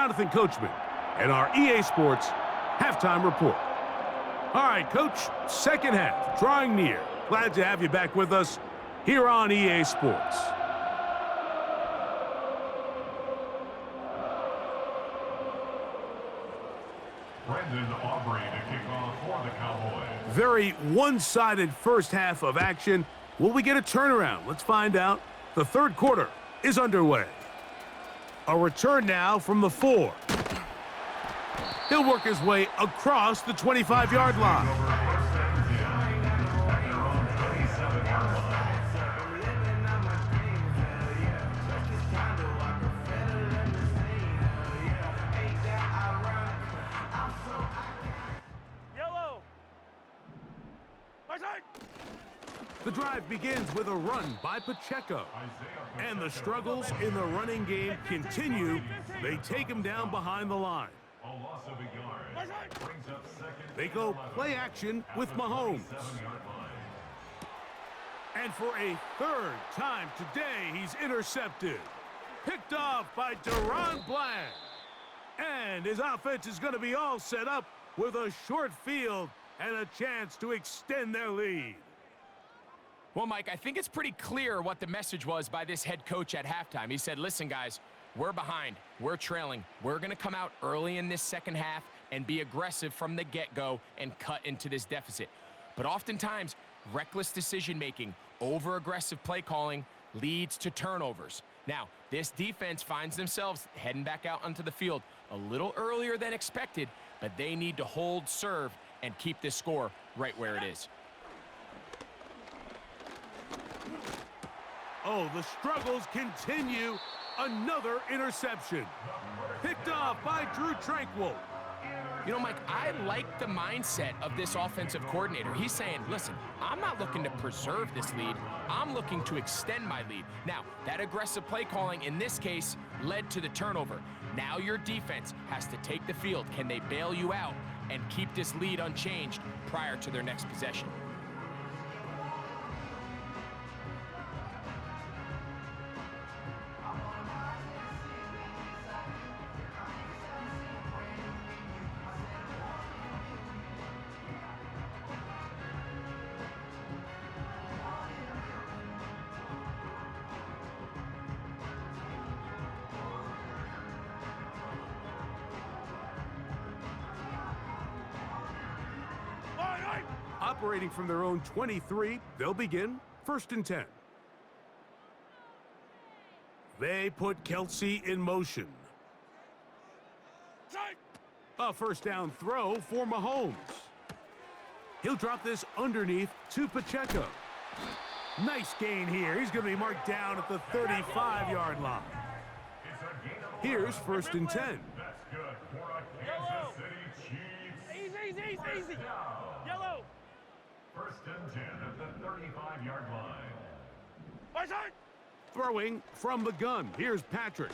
Jonathan Coachman and our EA Sports halftime report. All right, Coach, second half, drawing near. Glad to have you back with us here on EA Sports. Very one-sided first half of action. Will we get a turnaround? Let's find out. The third quarter is underway. A return now from the 4. He'll work his way across the 25-yard line. The drive begins with a run by Pacheco. And the struggles in the running game continue. They take him down behind the line. They go play action with Mahomes. And for a third time today, he's intercepted. Picked off by Deron Bland. And his offense is going to be all set up with a short field and a chance to extend their lead. Well, Mike, I think it's pretty clear what the message was by this head coach at halftime. He said, listen, guys, we're behind. We're trailing. We're going to come out early in this second half and be aggressive from the get-go and cut into this deficit. But oftentimes, reckless decision-making, over-aggressive play calling leads to turnovers. Now, this defense finds themselves heading back out onto the field a little earlier than expected, but they need to hold serve and keep this score right where it is. Oh, the struggles continue. Another interception. Picked off by Drew Tranquill. You know, Mike, I like the mindset of this offensive coordinator. He's saying, listen, I'm not looking to preserve this lead. I'm looking to extend my lead. Now, that aggressive play calling in this case led to the turnover. Now your defense has to take the field. Can they bail you out and keep this lead unchanged prior to their next possession? Operating from their own 23, they'll begin 1st and 10. They put Kelsey in motion. A first down throw for Mahomes. He'll drop this underneath to Pacheco. Nice gain here. He's going to be marked down at the 35-yard line. Here's 1st and 10. Easy. Yellow. 1st and 10 at the 35-yard line. Throwing from the gun. Here's Patrick.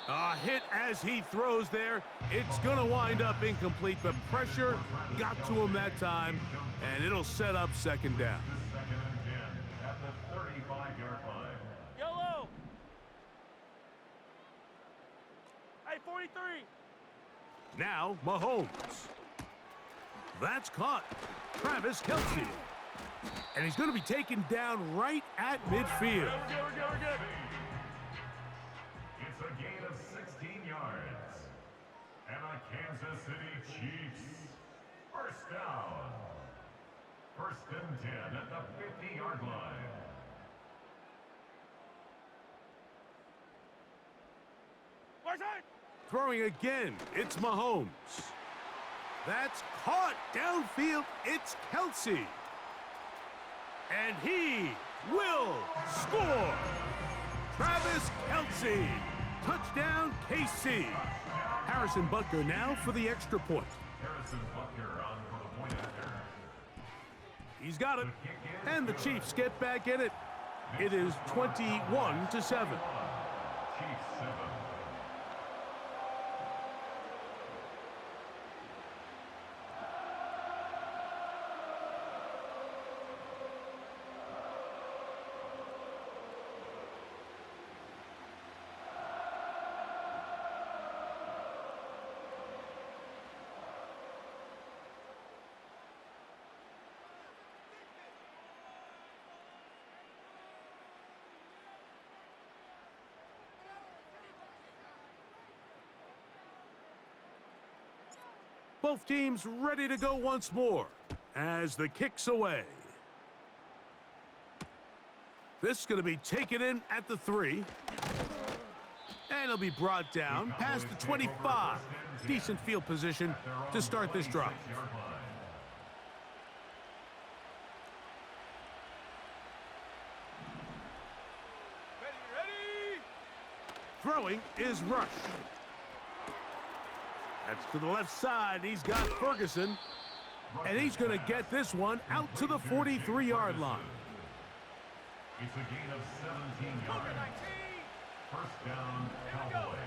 A hit as he throws there. It's going to wind up incomplete. The pressure got to him that time, and it'll set up 2nd down. 2nd and 10 at the 35-yard line. Yellow. Hey, 43. Now Mahomes. That's caught. Travis Kelsey. And he's going to be taken down right at midfield. We're good. It's a gain of 16 yards. And a Kansas City Chiefs 1st down. 1st and 10 at the 50-yard line. Throwing again, it's Mahomes. That's caught downfield, it's Kelsey. And he will score. Travis Kelsey, touchdown KC. Harrison Butker now for the extra point. Harrison Butker on for the point after. He's got it, and the Chiefs get back in it. It is 21-7. Chiefs 7. Both teams ready to go once more as the kick's away. This is going to be taken in at the 3. And it'll be brought down past the 25. Decent field position to start this drive. Ready. Throwing is Rush. That's to the left side. He's got Ferguson. And he's going to get this one out to the 43-yard line. It's a gain of 17 yards. First down, Cowboys.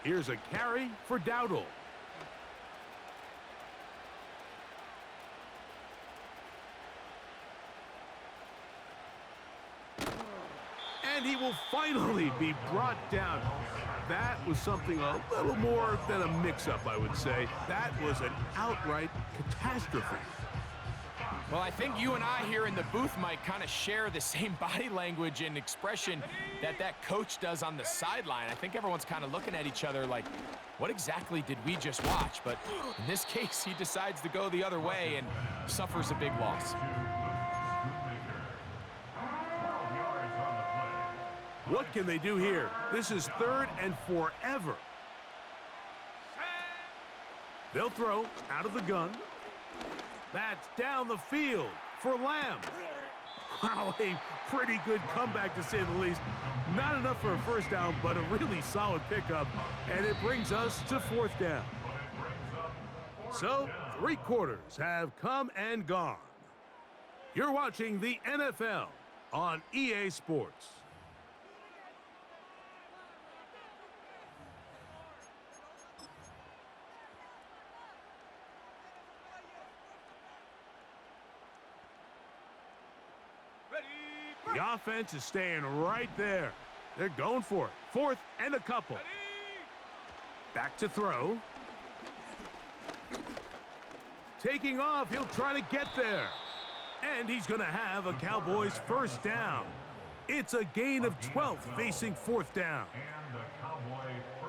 Here's a carry for Dowdle. And he will finally be brought down. That was something a little more than a mix-up, I would say. That was an outright catastrophe. Well, I think you and I here in the booth might kind of share the same body language and expression that coach does on the sideline. I think everyone's kind of looking at each other like, what exactly did we just watch? But in this case, he decides to go the other way and suffers a big loss. What can they do here? This is 3rd and forever. They'll throw out of the gun. That's down the field for Lamb. Wow, a pretty good comeback to say the least. Not enough for a first down, but a really solid pickup. And it brings us to 4th down. So, 3 quarters have come and gone. You're watching the NFL on EA Sports. The offense is staying right there. They're going for it. 4th and a couple. Back to throw. Taking off, he'll try to get there. And he's going to have a Cowboys first down. It's a gain of 12 facing 4th down.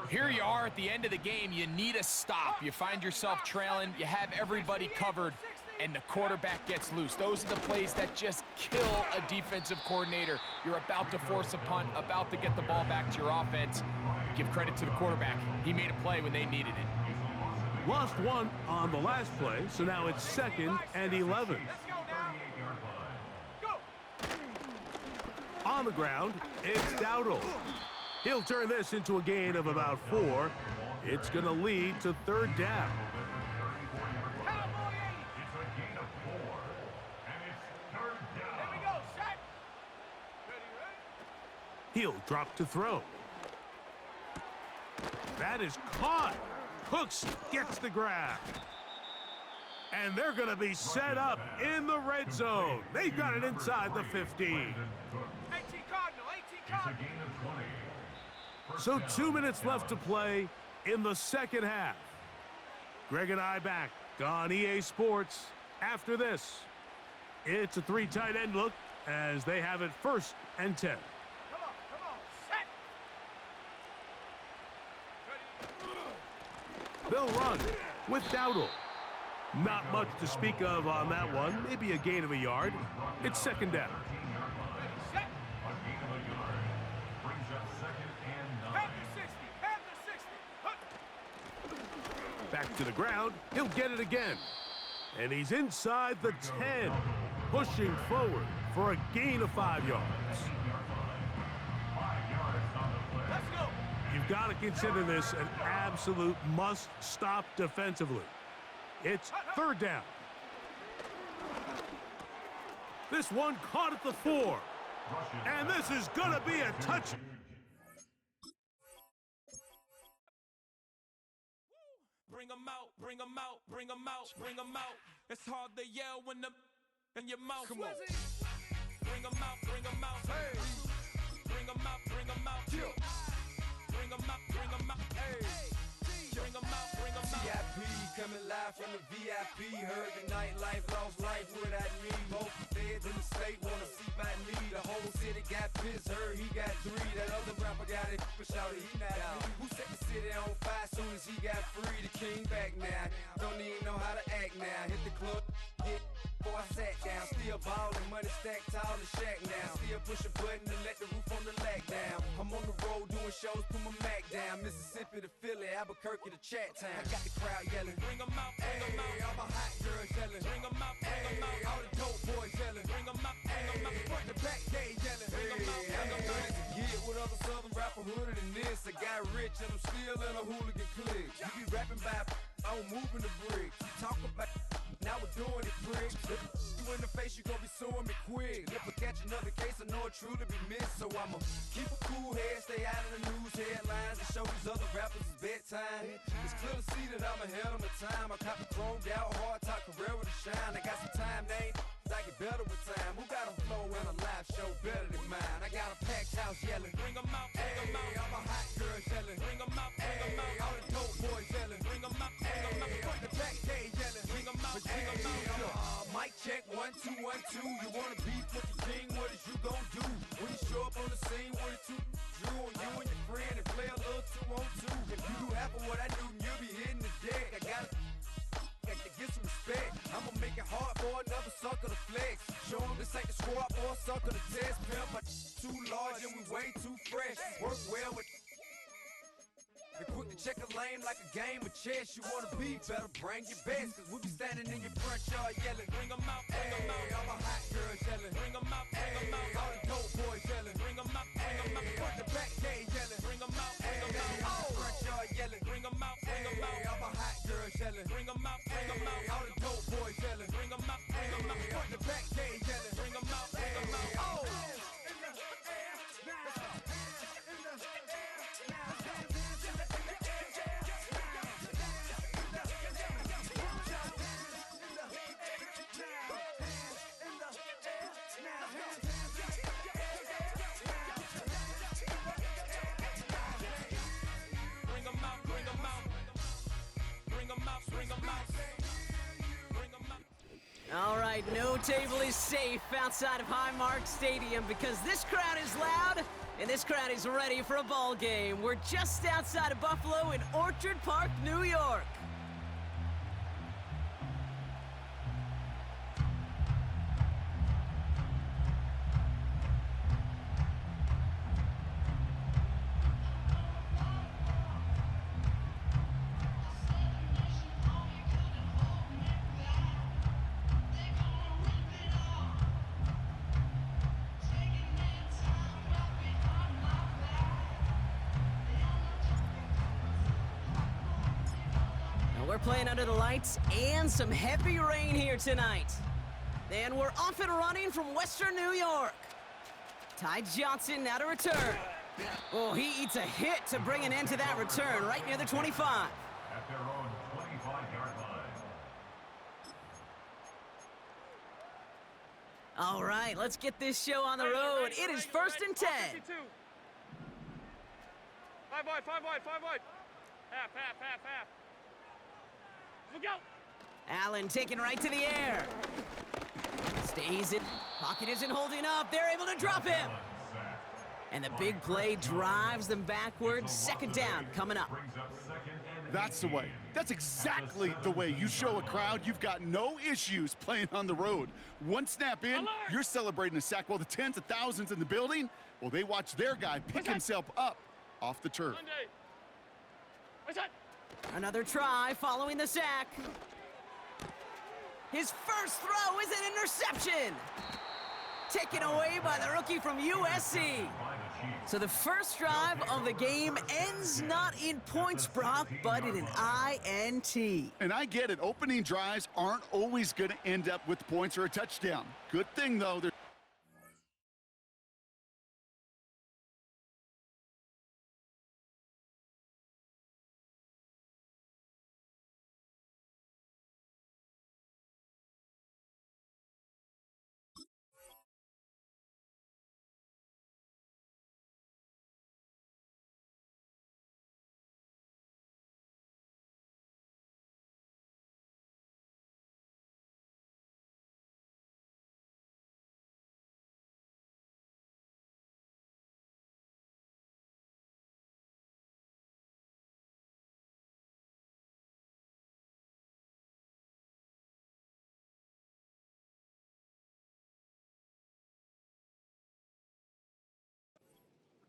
Here you are at the end of the game. You need a stop. You find yourself trailing. You have everybody covered, and the quarterback gets loose. Those are the plays that just kill a defensive coordinator. You're about to force a punt, about to get the ball back to your offense. Give credit to the quarterback. He made a play when they needed it. Lost one on the last play, so now it's 2nd and 11. On the ground, it's Dowdle. He'll turn this into a gain of about 4. It's going to lead to 3rd down. He'll drop to throw. That is caught. Cooks gets the grab. And they're going to be set up in the red zone. They've got it inside the 15. So 2 minutes left to play in the second half. Greg and I back on EA Sports after this. It's a 3 tight end look as they have it 1st and 10. They'll run with Dowdle. Not much to speak of on that one. Maybe a gain of a yard. It's 2nd down. Back to the ground. He'll get it again. And he's inside the 10. Pushing forward for a gain of 5 yards. Let's go. You've got to consider this an absolute must-stop defensively. It's 3rd down. This one caught at the 4. And this is going to be a touch. Bring 'em out, bring 'em out, bring 'em out, bring 'em out. It's hard to yell when the in your mouth. Come on. Bring 'em out, bring 'em out. Hey. Bring 'em out, bring 'em out. Yeah. Bring 'em out, bring 'em out. Hey. Bring 'em out, bring 'em out. VIP coming live from the VIP. Heard the nightlife, lost life without me. Most feds in the state wanna see my knee. The whole city got pissed, heard he got 3. That other rapper got it, but shouted he not me. Who set the city on fire? soon as he got free, the king back now. Don't even know how to act now. Hit the club, get before I sat down. Still ballin', money stacked tall in shack now. Still push a button to let the roof on the lack down. I'm on the road doing shows, put my Mac down. Mississippi to Philly, Albuquerque to Chat Town. I got the crowd yelling, bring 'em out, bring 'em out. All my hot girls yelling, bring 'em out, bring 'em out. All the dope boys yelling, bring 'em out, bring 'em out. Front to back, they yelling, bring 'em out, bring 'em out. Get with other southern rapper hooded than this. I got rich and I'm still in a hooligan clique. You be rapping by, I'm moving the bricks. You talk about, now we're doing it, pricks. You in the face, you gon' be suing me quick. If I catch another case, I know it truly be missed. So I'ma keep a cool head, stay out of the news headlines, and show these other rappers it's bedtime. It's clear to see that I'm ahead of my time. I caught the chromed out, hard top career with a shine. I got some time, they ain't I get better with time. Who got a flow and a live show better than mine? I got a packed house yelling, bring 'em out, bring 'em out. All my hot girls yelling, bring 'em out, bring 'em out. All the dope boys yelling, bring 'em out, bring 'em out. Front the back, they yelling, bring 'em out, bring 'em out. Mic check, 1 2 1 2. You wanna beef with the king? What is you gon' do when you show up on the scene with a two drew on you and your friend and play a little 2 on 2? If you do half of what I do, you'll be hitting the deck. I gotta get some respect. I'ma make it hard for another sucker to flex. Show 'em this ain't the squad for a sucker to test. Pimp, but too large and we way too fresh. Work well with and quick to check a lane like a game of chess. You wanna be better, bring your best. Cause we be standing in your front yard yelling, bring 'em out, bring 'em out. All my hot girls yelling, bring 'em out, bring 'em out. All the dope boys yelling, bring 'em out, bring 'em out. Front the back, they yelling, bring 'em out, bring 'em out. Oh, front yard yelling, bring 'em out, bring 'em out. All my hot girls yelling, bring 'em out, bring 'em out. All the dope boys yelling, bring 'em out, bring 'em out. Front the back, they yelling, bring 'em out, bring 'em out. Oh. All right, no table is safe outside of Highmark Stadium because this crowd is loud and this crowd is ready for a ball game. We're just outside of Buffalo in Orchard Park, New York. We're playing under the lights and some heavy rain here tonight. And we're off and running from Western New York. Ty Johnson now to return. Oh, he eats a hit to bring an end to that return right near the 25. At their own 25-yard line. All right, let's get this show on the road. It is 1st and 10. 5 wide, 5 wide, 5 wide. Half. Look out! Allen taken right to the air. Stays in. Pocket isn't holding up. They're able to drop him. And the big play drives them backwards. 2nd down coming up. That's the way. That's exactly the way you show a crowd you've got no issues playing on the road. One snap in, you're celebrating a sack while the tens of thousands in the building, well, they watch their guy pick himself up off the turf. Another try following the sack. His first throw is an interception. Taken away by the rookie from USC. So the first drive of the game ends not in points, Brock, but in an INT. And I get it, opening drives aren't always going to end up with points or a touchdown. Good thing, though, they're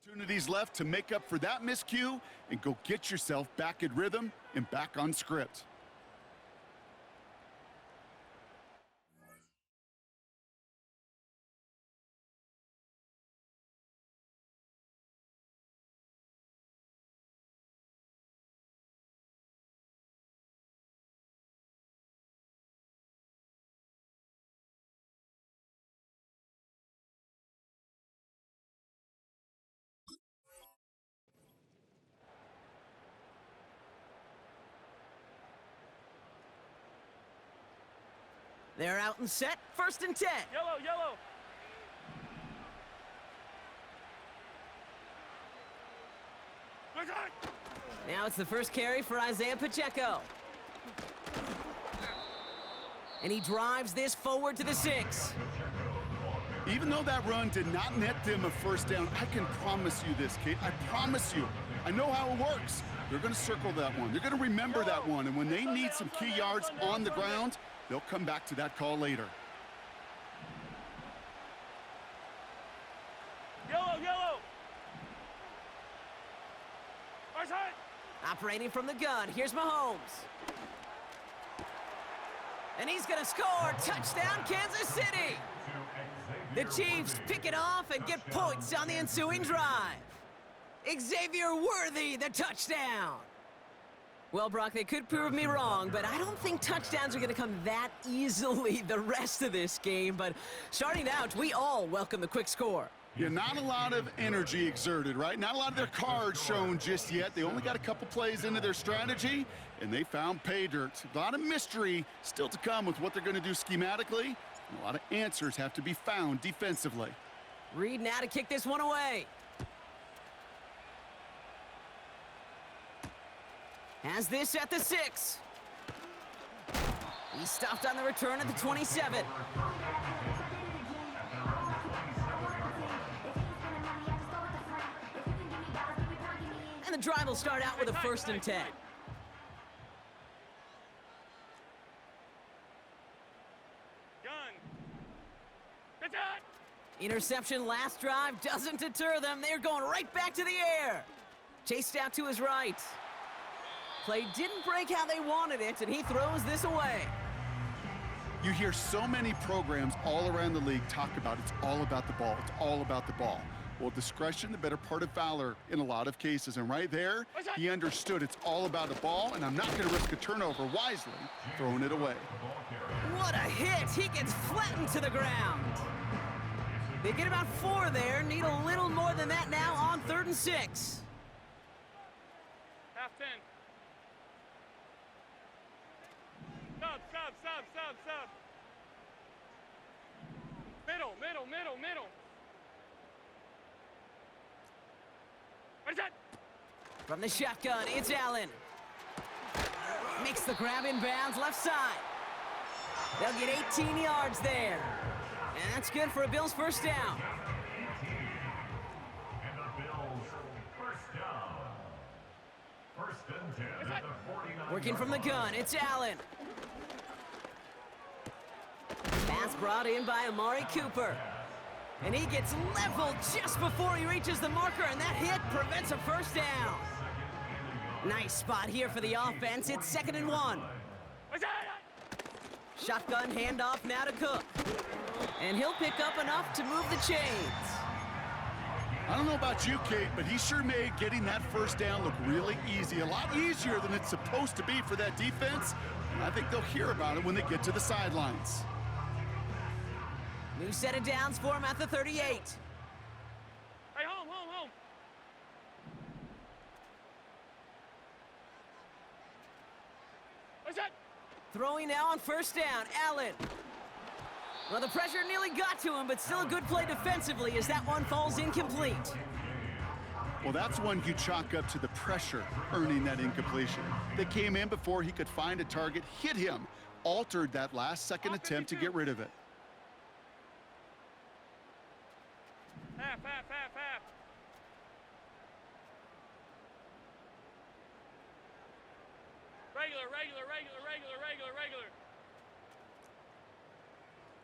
Opportunities left to make up for that miscue and go get yourself back in rhythm and back on script. They're out and set. 1st and 10. Yellow, yellow. Now it's the first carry for Isaiah Pacheco. And he drives this forward to the 6. Even though that run did not net them a first down, I can promise you this, Kate. I promise you. I know how it works. They're going to circle that one. They're going to remember that one. And when they need some key yards on the ground, they'll come back to that call later. Yellow, yellow. Right side. Operating from the gun, here's Mahomes. And he's gonna score, touchdown Kansas City. The Chiefs pick it off and get points on the ensuing drive. Xavier Worthy, the touchdown. Well, Brock, they could prove me wrong, but I don't think touchdowns are going to come that easily the rest of this game. But starting out, we all welcome the quick score. Yeah, not a lot of energy exerted, right? Not a lot of their cards shown just yet. They only got a couple plays into their strategy, and they found pay dirt. A lot of mystery still to come with what they're going to do schematically. And a lot of answers have to be found defensively. Reed now to kick this one away. Has this at the 6. He's stopped on the return at the 27. And the drive will start out with a 1st and 10. Gun. Good shot. Interception last drive doesn't deter them. They're going right back to the air. Chased out to his right. Play didn't break how they wanted it, and he throws this away. You hear so many programs all around the league talk about it's all about the ball. It's all about the ball. Well, discretion, the better part of valor in a lot of cases. And right there, he understood it's all about the ball, and I'm not going to risk a turnover wisely, throwing it away. What a hit. He gets flattened to the ground. They get about 4 there. Need a little more than that now on 3rd and 6. Half 10. Sub. Middle. What is that? From the shotgun, it's Allen. Makes the grab in bounds left side. They'll get 18 yards there. And that's good for a Bills first down. And the Bills first down. 1st and 10 at the 49. Working from the gun, it's Allen. Pass brought in by Amari Cooper. And he gets leveled just before he reaches the marker, and that hit prevents a first down. Nice spot here for the offense. It's 2nd and 1. Shotgun handoff now to Cook. And he'll pick up enough to move the chains. I don't know about you, Kate, but he sure made getting that first down look really easy. A lot easier than it's supposed to be for that defense. And I think they'll hear about it when they get to the sidelines. New set of downs for him at the 38. Hey, home. What's that? Throwing now on 1st down, Allen. Well, the pressure nearly got to him, but still a good play defensively as that one falls incomplete. Well, that's one you chalk up to the pressure earning that incompletion. They came in before he could find a target, hit him, altered that last-second attempt to get rid of it. Half. Regular.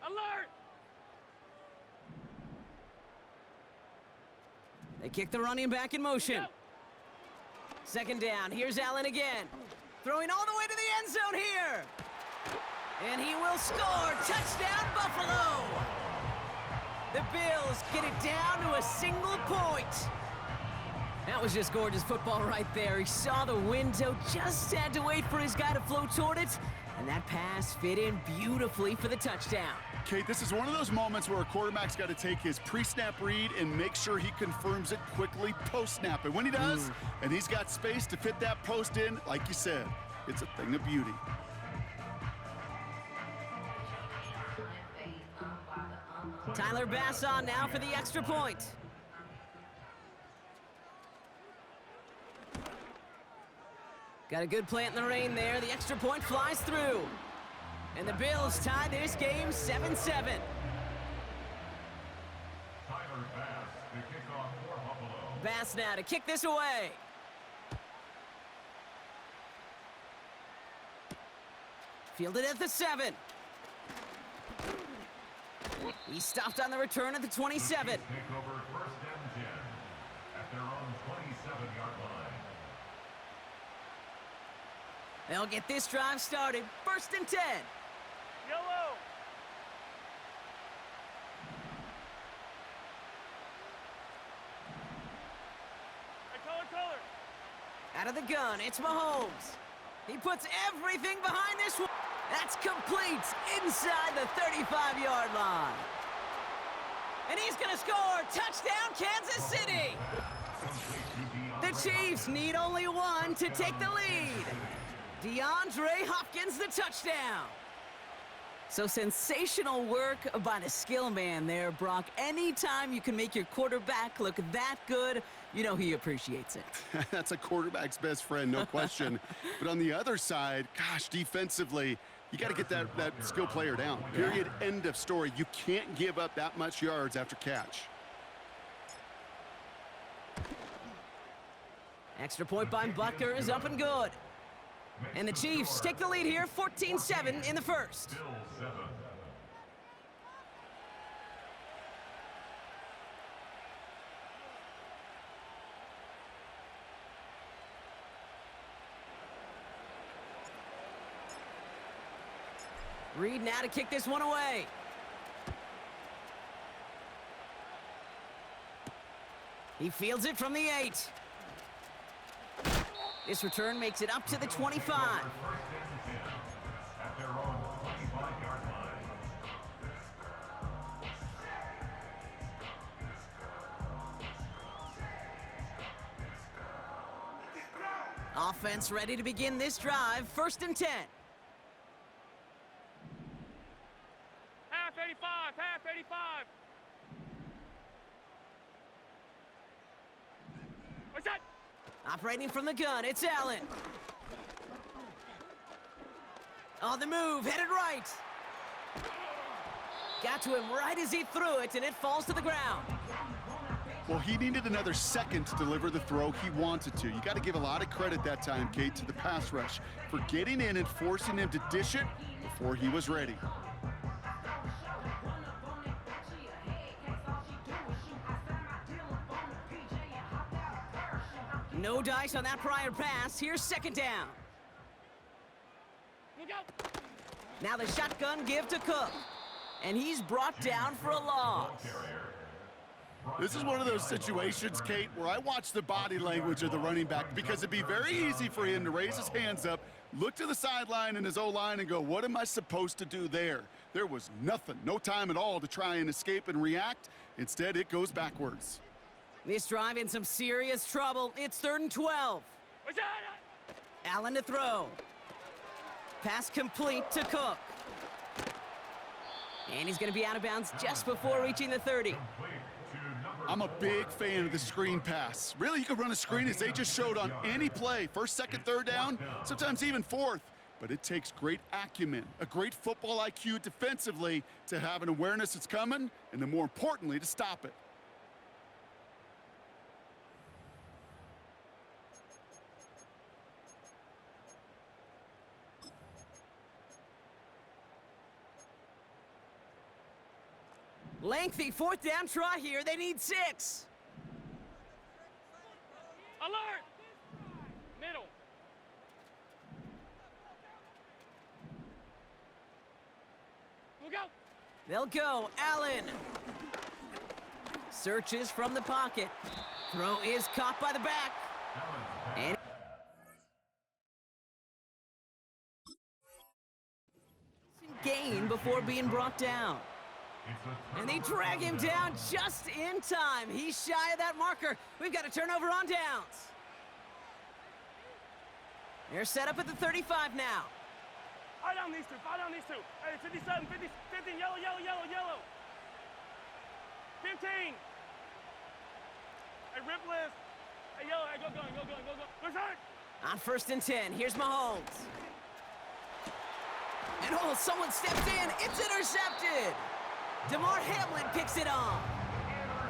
Alert! They kick the running back in motion. Second down. Here's Allen again. Throwing all the way to the end zone here. And he will score. Touchdown, Buffalo. The Bills get it down to a single point. That was just gorgeous football right there. He saw the window, just had to wait for his guy to flow toward it, and that pass fit in beautifully for the touchdown. Kate, this is one of those moments where a quarterback's got to take his pre-snap read and make sure he confirms it quickly post-snap. And when he does, and he's got space to fit that post in, like you said, it's a thing of beauty. Tyler Bass on now for the extra point. Got a good plant in the rain there. The extra point flies through. And the Bills tie this game 7-7. Tyler Bass to kick off for Buffalo. Bass now to kick this away. Fielded at the 7. He stopped on the return at the 27. Take over first and 10 at their own 27-yard line. They'll get this drive started. First and 10. Yellow. Hey, color. Out of the gun, it's Mahomes. He puts everything behind this one. That's complete inside the 35-yard line. And he's going to score. Touchdown, Kansas City. The Chiefs need only one to take the lead. DeAndre Hopkins, the touchdown. So sensational work by the skill man there, Brock. Anytime you can make your quarterback look that good, you know he appreciates it. That's a quarterback's best friend, no question. But on the other side, gosh, defensively, you got to get that skill player down. Period, end of story. You can't give up that much yards after catch. Extra point by Butker is up and good. And the Chiefs take the lead here, 14-7 in the first. Still 7. Reed now to kick this one away. He fields it from the 8. This return makes it up to the 25. First and 10 at their own 25-yard line. Offense ready to begin this drive. First and 10. Half 85. What's that? Operating from the gun, it's Allen. On the move, headed right. Got to him right as he threw it, and it falls to the ground. Well, he needed another second to deliver the throw he wanted to. You got to give a lot of credit that time, Kate, to the pass rush for getting in and forcing him to dish it before he was ready. No dice on that prior pass. Here's second down. Look out. Now the shotgun give to Cook. And he's brought down for a loss. This is one of those situations, Kate, where I watch the body language of the running back because it'd be very easy for him to raise his hands up, look to the sideline and his O-line and go, what am I supposed to do there? There was nothing, no time at all to try and escape and react. Instead, it goes backwards. This drive in some serious trouble. It's 3rd and 12. What's that? Allen to throw. Pass complete to Cook. And he's going to be out of bounds just before reaching the 30. I'm a big fan of the screen pass. Really, you could run a screen as they just showed on any play. First, second, third down, sometimes even fourth. But it takes great acumen, a great football IQ defensively to have an awareness it's coming, and then more importantly, to stop it. Lengthy 4th down try here. They need 6. go. They'll go. Allen. Searches from the pocket. Throw is caught by the back. And gain before being brought down. And they drag him down just in time. He's shy of that marker. We've got a turnover on downs. They're set up at the 35 now. Fight down these two. Fight down these two. Hey, 57, 50, 15, yellow, yellow, yellow, yellow. 15. Hey, rip list. Hey, yellow, hey, go. Where's hurt? On 1st and 10, here's Mahomes. And oh, someone stepped in. It's intercepted. DeMar Hamlin picks it off.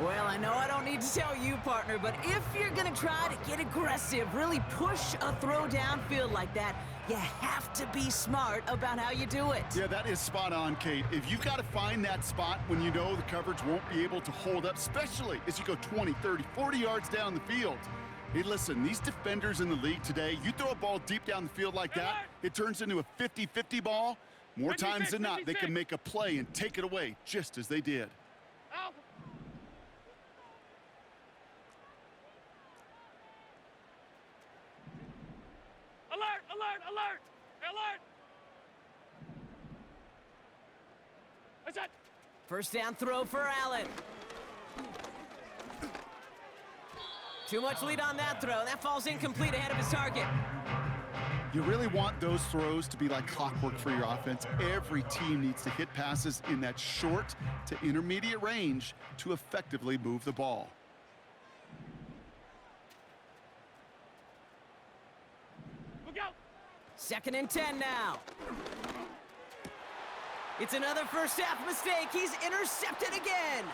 Well, I know I don't need to tell you, partner, but if you're going to try to get aggressive, really push a throw downfield like that, you have to be smart about how you do it. Yeah, that is spot on, Kate. If you've got to find that spot when you know the coverage won't be able to hold up, especially as you go 20, 30, 40 yards down the field. Hey, listen, these defenders in the league today, you throw a ball deep down the field like that, it turns into a 50-50 ball. More 56, times than not, they 56. can make a play and take it away, just as they did. Out. Alert, alert, alert, alert. What's that? 1st down throw for Allen. Too much lead on that throw. That falls incomplete ahead of his target. You really want those throws to be like clockwork for your offense. Every team needs to hit passes in that short to intermediate range to effectively move the ball. Look out. 2nd and 10 now. It's another 1st half mistake. He's intercepted again.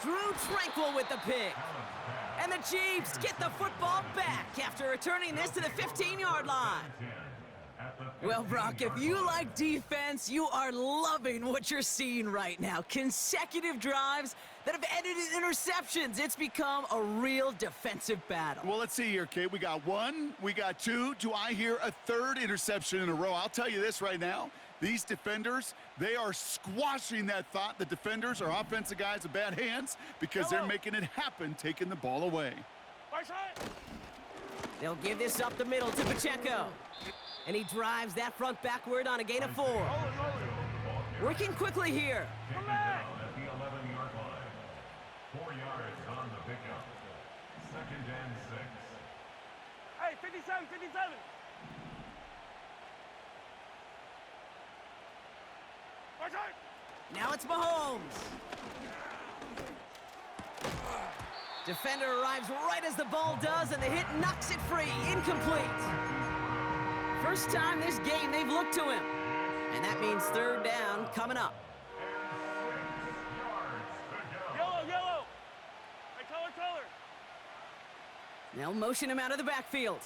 Drew Tranquil with the pick. And the Chiefs get the football back after returning this to the 15-yard line. Well, Brock, if you like defense, you are loving what you're seeing right now. Consecutive drives that have ended in interceptions. It's become a real defensive battle. Well, let's see here, Kate. We got 1, we got 2. Do I hear a 3rd interception in a row? I'll tell you this right now. These defenders, they are squashing that thought. The defenders are offensive guys with bad hands because they're making it happen, taking the ball away. They'll give this up the middle to Pacheco. And he drives that front backward on a gain of 4. Working quickly here. At the 11-yard line. 4 yards on the pickup. 2nd and 6. Hey, 57, 57. Where's hurt? Now it's Mahomes. Defender arrives right as the ball does, and the hit knocks it free. Incomplete. First time this game they've looked to him. And that means 3rd down coming up. Yellow, yellow. Hey, color. They'll motion him out of the backfield.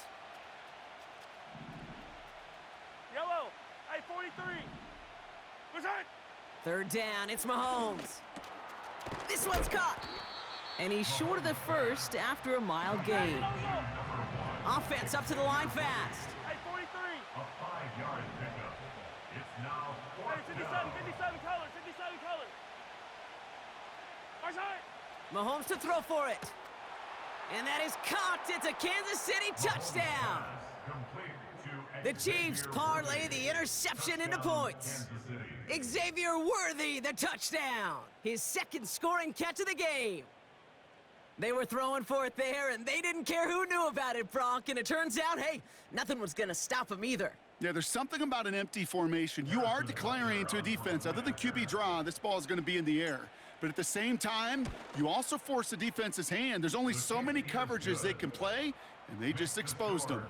Yellow. Hey, 43. Where's hurt? 3rd down, it's Mahomes. This one's caught. And he's short of the 1st after a mile gain. Offense up to the line fast. Hey, 43. A 5-yard pickup. It's now 4th Hey, 57, down. 57 color, 57 color. Where's hurt? Mahomes to throw for it. And that is caught. It's a Kansas City touchdown. Complete to The Chiefs parlay the interception into points. Kansas City. Xavier Worthy, the touchdown. His 2nd scoring catch of the game. They were throwing for it there, and they didn't care who knew about it, Brock. And it turns out, hey, nothing was going to stop him either. Yeah, there's something about an empty formation. You are declaring to a defense, other than QB draw, this ball is going to be in the air. But at the same time, you also force the defense's hand. There's only so many coverages they can play, and they just exposed them.